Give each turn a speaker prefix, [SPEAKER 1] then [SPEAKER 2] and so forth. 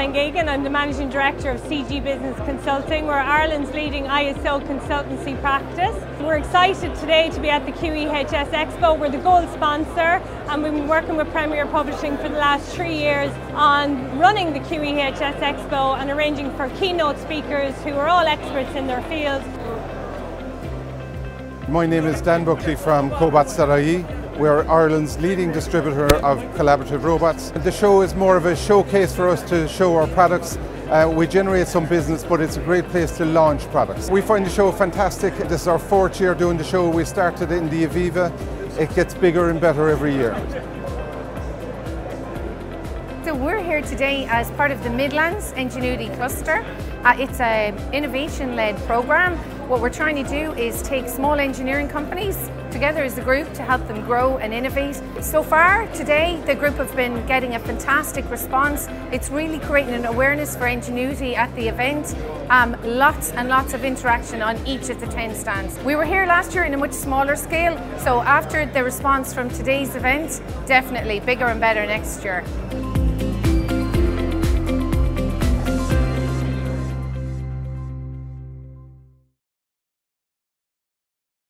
[SPEAKER 1] Glengegan. I'm the Managing Director of CG Business Consulting. We're Ireland's leading ISO consultancy practice. We're excited today to be at the QEHS Expo. We're the gold sponsor, and we've been working with Premier Publishing for the last 3 years on running the QEHS Expo and arranging for keynote speakers who are all experts in their fields.
[SPEAKER 2] My name is Dan Buckley from Cobots.ie. We're Ireland's leading distributor of collaborative robots. The show is more of a showcase for us to show our products. We generate some business, but it's a great place to launch products. We find the show fantastic. This is our 4th year doing the show. We started in the Aviva. It gets bigger and better every year.
[SPEAKER 3] So we're here today as part of the Midlands Ingenuity Cluster. It's an innovation-led program. What we're trying to do is take small engineering companies together as a group to help them grow and innovate. So far today, the group have been getting a fantastic response. It's really creating an awareness for ingenuity at the event. Lots and lots of interaction on each of the 10 stands. We were here last year in a much smaller scale, so after the response from today's event, definitely bigger and better next year.